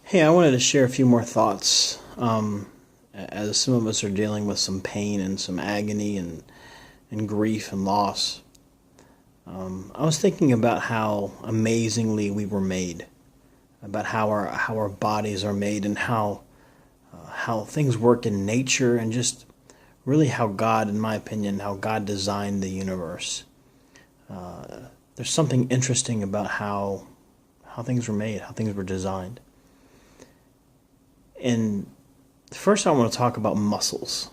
Hey, I wanted to share a few more thoughts. As some of us are dealing with some pain and some agony and grief and loss, I was thinking about how amazingly we were made, about how our bodies are made, and how things work in nature, and just really how God, in my opinion, how God designed the universe. There's something interesting about how things were made, how things were designed. And first, I want to talk about muscles.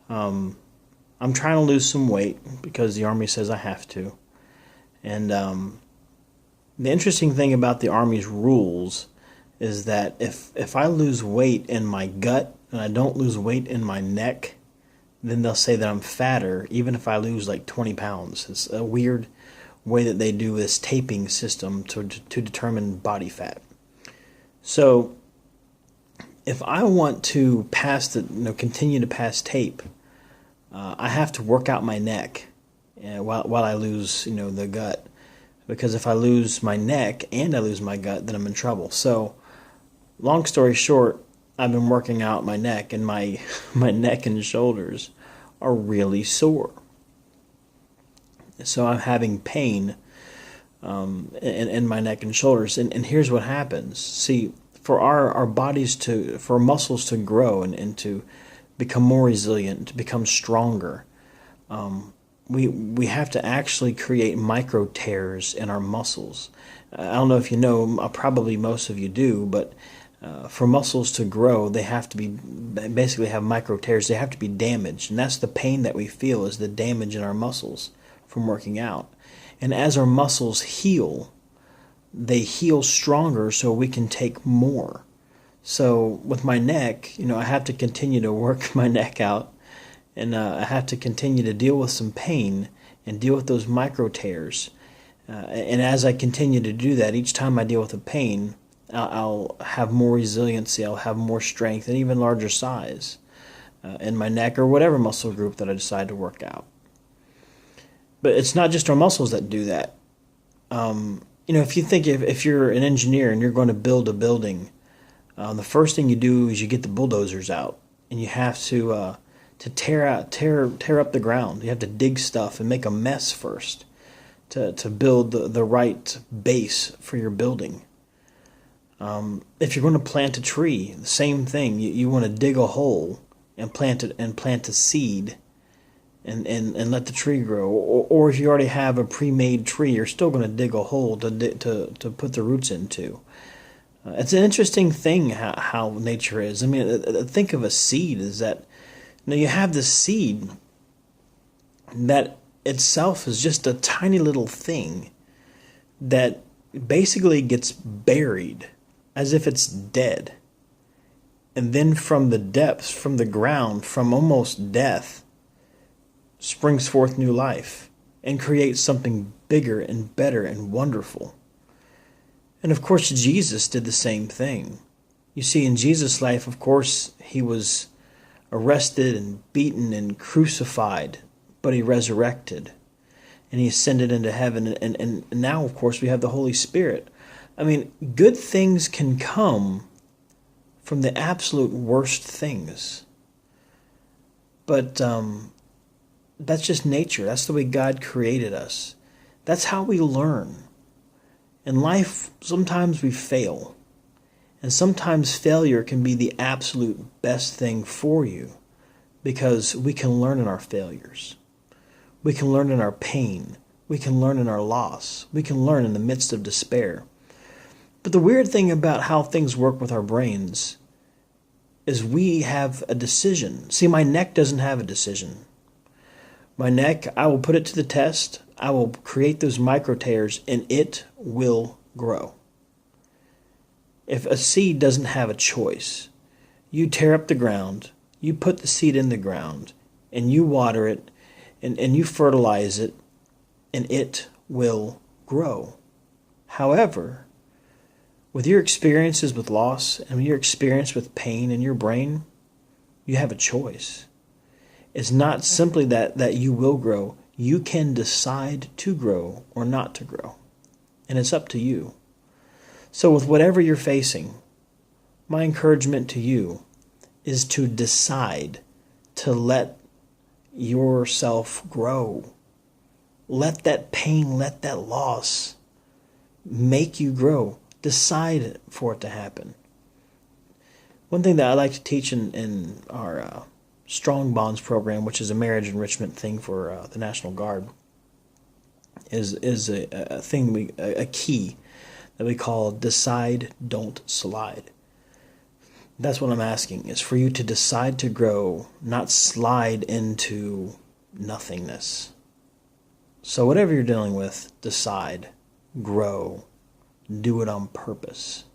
I'm trying to lose some weight because the Army says I have to. And the interesting thing about the Army's rules is that if I lose weight in my gut and I don't lose weight in my neck, then they'll say that I'm fatter, even if I lose like 20 pounds. It's a weird way that they do this taping system to determine body fat. So if I want to continue to pass tape, I have to work out my neck while I lose, the gut. Because if I lose my neck and I lose my gut, then I'm in trouble. So, long story short, I've been working out my neck, and my my neck and shoulders are really sore. So I'm having pain in my neck and shoulders. And here's what happens. See, for our bodies for our muscles to grow and to become more resilient, to become stronger, we have to actually create micro tears in our muscles. I don't know if you know, probably most of you do, but for muscles to grow, they have to basically have micro tears. They have to be damaged, and that's the pain that we feel, is the damage in our muscles from working out. And as our muscles heal, they heal stronger so we can take more. So with my neck, I have to continue to work my neck out, and I have to continue to deal with some pain and deal with those micro tears. And as I continue to do that, each time I deal with a pain, I'll have more resiliency, I'll have more strength, and even larger size in my neck or whatever muscle group that I decide to work out. But it's not just our muscles that do that. If you think if you're an engineer and you're going to build a building, the first thing you do is you get the bulldozers out, and you have to tear up the ground. You have to dig stuff and make a mess first to build the right base for your building. If you're going to plant a tree, the same thing. You want to dig a hole and plant a seed. And let the tree grow. Or if you already have a pre-made tree, you're still going to dig a hole to put the roots into. It's an interesting thing how nature is. I mean, think of a seed is that you have this seed that itself is just a tiny little thing that basically gets buried as if it's dead. And then from the depths, from the ground, from almost death, springs forth new life and creates something bigger and better and wonderful. And of course, Jesus did the same thing. You see, in Jesus' life, of course, he was arrested and beaten and crucified, but he resurrected and he ascended into heaven. And now, of course, we have the Holy Spirit. I mean, good things can come from the absolute worst things. But that's just nature. That's the way God created us. That's how we learn. In life, sometimes we fail. And sometimes failure can be the absolute best thing for you, because we can learn in our failures. We can learn in our pain. We can learn in our loss. We can learn in the midst of despair. But the weird thing about how things work with our brains is we have a decision. See, my neck doesn't have a decision. My neck, I will put it to the test. I will create those micro tears, and it will grow. If a seed doesn't have a choice, you tear up the ground, you put the seed in the ground, and you water it, and you fertilize it, and it will grow. However, with your experiences with loss and your experience with pain in your brain, you have a choice. It's not simply that you will grow. You can decide to grow or not to grow. And it's up to you. So with whatever you're facing, my encouragement to you is to decide to let yourself grow. Let that pain, let that loss make you grow. Decide for it to happen. One thing that I like to teach in our Strong Bonds program, which is a marriage enrichment thing for the National Guard, is a key that we call decide, don't slide. That's what I'm asking, is for you to decide to grow, not slide into nothingness. So whatever you're dealing with, decide, grow, do it on purpose.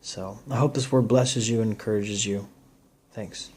So I hope this word blesses you and encourages you. Thanks.